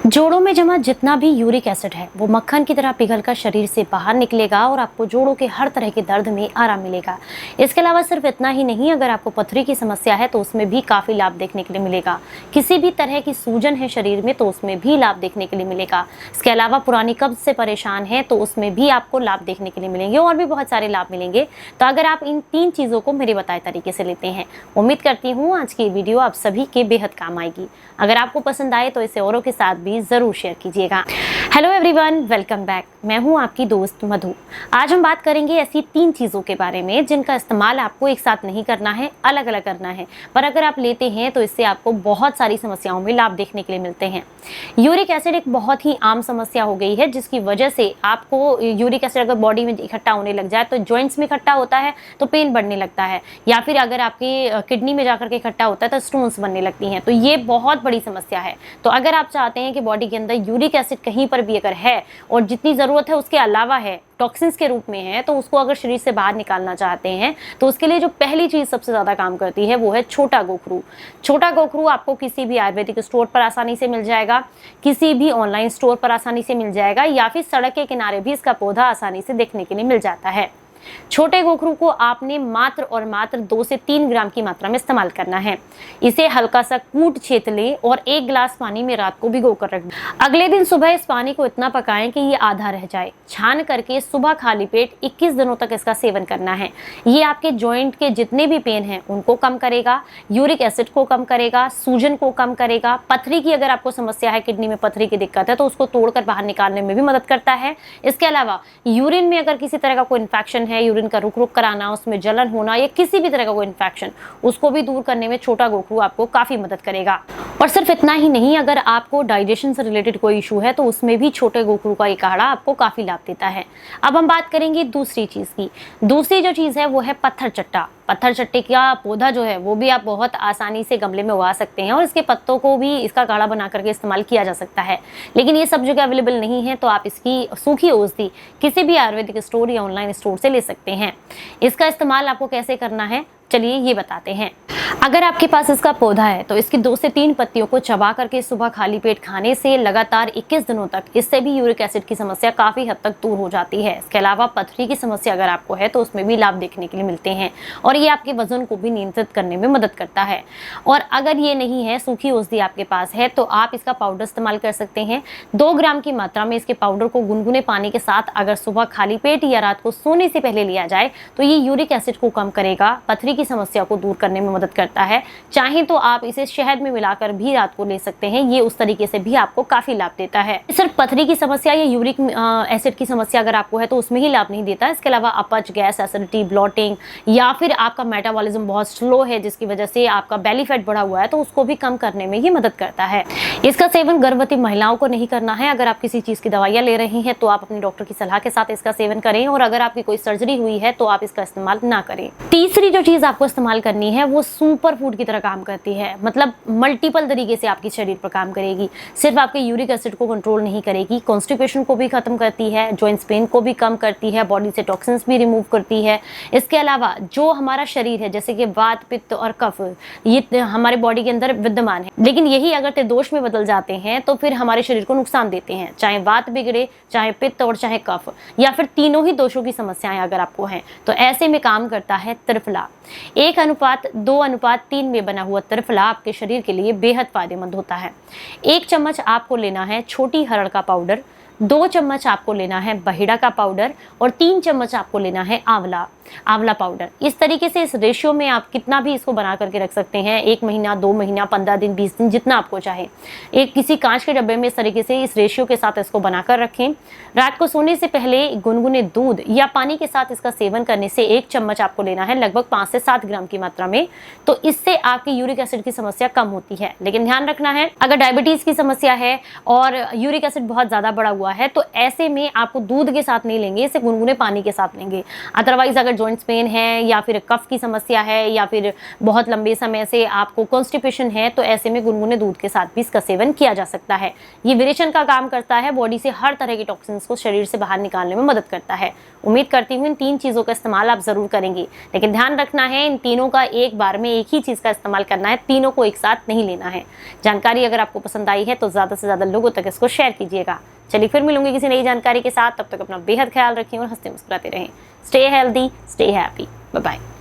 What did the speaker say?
जोड़ों में जमा जितना भी यूरिक एसिड है वो मक्खन की तरह पिघलकर शरीर से बाहर निकलेगा और आपको जोड़ों के हर तरह के दर्द में आराम मिलेगा। इसके अलावा सिर्फ इतना ही नहीं, अगर आपको पथरी की समस्या है तो उसमें भी काफी लाभ देखने के लिए मिलेगा। किसी भी तरह की सूजन है शरीर में तो उसमें भी लाभ देखने के लिए मिलेगा। इसके अलावा पुरानी कब्ज से परेशान है तो उसमें भी आपको लाभ देखने के लिए मिलेंगे और भी बहुत सारे लाभ मिलेंगे। तो अगर आप इन 3 चीजों को मेरे बताए तरीके से लेते हैं, उम्मीद करती हूँ आज की वीडियो आप सभी के बेहद काम आएगी। अगर आपको पसंद आए तो इसे औरों के साथ भी जरूर शेयर कीजिएगा। Hello everyone, welcome back. मैं हूं आपकी दोस्त मधु। आज हम बात करेंगे ऐसी 3 चीजों के बारे में जिनका इस्तेमाल आपको एक साथ नहीं करना है, अलग अलग करना है, पर अगर आप लेते हैं तो इससे आपको बहुत सारी समस्याओं में लाभ देखने के लिए मिलते हैं। यूरिक एसिड एक बहुत ही आम समस्या हो गई है जिसकी वजह से आपको यूरिक एसिड अगर बॉडी में इकट्ठा होने लग जाए तो जॉइंट्स में इकट्ठा होता है तो पेन बढ़ने लगता है, या फिर अगर आपकी किडनी में जाकर के इकट्ठा होता है तो स्टोन्स बनने लगती हैं। तो ये बहुत बड़ी समस्या है। तो अगर आप चाहते हैं कि बॉडी के अंदर यूरिक एसिड कहीं पर भी अगर है और जितनी जरूरत है उसके अलावा है, टॉक्सिन्स के रूप में है, तो उसको अगर शरीर से बाहर निकालना चाहते हैं तो उसके लिए जो पहली चीज सबसे ज्यादा काम करती है वो है छोटा गोखरू। छोटा गोखरू आपको किसी भी आयुर्वेदिक स्टोर पर आसानी से मिल जाएगा, किसी भी ऑनलाइन स्टोर पर आसानी से मिल जाएगा, या फिर सड़क के किनारे भी इसका पौधा आसानी से देखने के लिए मिल जाता है। छोटे गोखरू को आपने मात्र और मात्र 2 से 3 ग्राम की मात्रा में इस्तेमाल करना है। इसे हल्का सा कूट छेद लें और 1 गिलास पानी में रात को भिगो कर रख दें। अगले दिन सुबह इस पानी को इतना पकाएं कि ये आधा रह जाए। छान करके सुबह खाली पेट 21 दिनों तक इसका सेवन करना है। ये आपके जॉइंट के जितने भी पेन हैं उनको कम करेगा, यूरिक एसिड को कम करेगा, सूजन को कम करेगा। पथरी की अगर आपको समस्या है, किडनी में पथरी की दिक्कत है, तो उसको तोड़कर बाहर निकालने में भी मदद करता है। इसके अलावा यूरिन में अगर किसी तरह का कोई इन्फेक्शन है, यूरिन का रुक रुक कराना, उसमें जलन होना या किसी भी तरह का कोई इन्फेक्शन, उसको भी दूर करने में छोटा गोखरू आपको काफी मदद करेगा। और सिर्फ इतना ही नहीं, अगर आपको डाइजेशन से रिलेटेड कोई इशू है तो उसमें भी छोटे गोखरू का ये काढ़ा आपको काफी लाभ देता है। अब हम बात करेंगे दूसरी चीज की। दूसरी जो चीज है वो है पत्थर चट्टा। पत्थर चट्टे का पौधा जो है वो भी आप बहुत आसानी से गमले में उगा सकते हैं और इसके पत्तों को भी इसका काढ़ा बना करके इस्तेमाल किया जा सकता है। लेकिन ये सब जगह अवेलेबल नहीं है तो आप इसकी सूखी औषधि किसी भी आयुर्वेदिक स्टोर या ऑनलाइन स्टोर से ले सकते हैं। इसका इस्तेमाल आपको कैसे करना है, चलिए ये बताते हैं। अगर आपके पास इसका पौधा है तो इसकी 2 से 3 पत्तियों को चबा करके सुबह खाली पेट खाने से लगातार 21 दिनों तक इससे भी यूरिक एसिड की समस्या काफी हद तक दूर हो जाती है। इसके अलावा पथरी की समस्या अगर आपको है तो उसमें भी लाभ देखने के लिए मिलते हैं और ये आपके वजन को भी नियंत्रित करने में मदद करता है। और अगर ये नहीं है, सूखी औषधि आपके पास है, तो आप इसका पाउडर इस्तेमाल कर सकते हैं। 2 ग्राम की मात्रा में इसके पाउडर को गुनगुने पानी के साथ अगर सुबह खाली पेट या रात को सोने से पहले लिया जाए तो ये यूरिक एसिड को कम करेगा, पथरी की समस्या को दूर करने में मदद करता है। चाहे तो आप इसे शहद में मिलाकर भी रात को ले सकते हैं, ये उस तरीके से भी आपको काफी लाभ देता है। सिर्फ पथरी की समस्या या यूरिक एसिड की समस्या अगर आपको है तो उसमें ही लाभ नहीं देता। इसके अलावा अपच, गैस, एसिडिटी, ब्लॉटिंग, या फिर आपका मेटाबॉलिज्म बहुत स्लो है जिसकी वजह से आपका बेली फैट बढ़ा हुआ है तो उसको भी कम करने में ही मदद करता है। इसका सेवन गर्भवती महिलाओं को नहीं करना है। अगर आप किसी चीज की दवाइयां ले रही हैं तो आप अपने डॉक्टर की सलाह के साथ इसका सेवन करें, और अगर आपकी कोई सर्जरी हुई है तो आप इसका इस्तेमाल ना करें। तीसरी जो चीज आपको इस्तेमाल करनी है वो सुपर फूड की तरह काम करती है, मतलब मल्टीपल तरीके से आपके शरीर पर काम करेगी। सिर्फ आपके यूरिक एसिड को कंट्रोल नहीं करेगी, कॉन्स्टिपेशन को भी खत्म करती है, जॉइंट्स पेन को भी कम करती है, बॉडी से टॉक्सिन्स भी रिमूव करती है। इसके अलावा जो हमारा शरीर है जैसे कि वात, पित्त और कफ, ये हमारे बॉडी के अंदर विद्यमान है, लेकिन यही अगर त्रिदोष में बदल जाते हैं तो फिर हमारे शरीर को नुकसान देते हैं। चाहे वात बिगड़े, चाहे पित्त और चाहे कफ, या फिर तीनों ही दोषों की समस्याएं अगर आपको हैं, तो ऐसे में काम करता है त्रिफला। 1:2:3 में बना हुआ त्रिफला आपके शरीर के लिए बेहद फायदेमंद होता है। 1 चम्मच आपको लेना है छोटी हरड़ का पाउडर, 2 चम्मच आपको लेना है बहेड़ा का पाउडर और 3 चम्मच आपको लेना है आंवला पाउडर। इस तरीके से इस रेशियो में आप कितना भी इसको बना करके रख सकते हैं, 1 महीना, 2 महीना, 15 दिन, 20 दिन, जितना आपको चाहे। एक किसी कांच के डब्बे में इस तरीके से इस रेशियो के साथ इसको बनाकर रखें। रात को सोने से पहले गुनगुने दूध या पानी के साथ इसका सेवन करने से 1 चम्मच आपको लेना है, लगभग 5 से 7 ग्राम की मात्रा में। तो इससे आपकी यूरिक एसिड की समस्या कम होती है। लेकिन ध्यान रखना है, अगर डायबिटीज की समस्या है और यूरिक एसिड बहुत ज्यादा बढ़ा हुआ है तो ऐसे में आपको दूध के साथ नहीं लेंगे, इसे गुनगुने पानी के साथ लेंगे। अदरवाइज अगर जॉइंट्स पेन है या फिर कफ की समस्या है या फिर बहुत लंबे समय से आपको कॉन्स्टिपेशन है, तो ऐसे में गुनगुने दूध के साथ भी इसका सेवन किया जा सकता है। ये विरेचन का काम करता है, बॉडी से हर तरह के टॉक्सिन्स को शरीर से बाहर निकालने में मदद करता है। उम्मीद करती हूँ इन 3 चीज़ों का इस्तेमाल आप ज़रूर करेंगे, लेकिन ध्यान रखना है इन तीनों का एक बार में एक ही चीज़ का इस्तेमाल करना है, तीनों को एक साथ नहीं लेना है। जानकारी अगर आपको पसंद आई है तो ज़्यादा से ज़्यादा लोगों तक इसको शेयर कीजिएगा। चलिए फिर मिलूंगी किसी नई जानकारी के साथ, तब तक अपना बेहद ख्याल रखें और हंसते मुस्कुराते रहें। Stay healthy, stay happy, bye bye.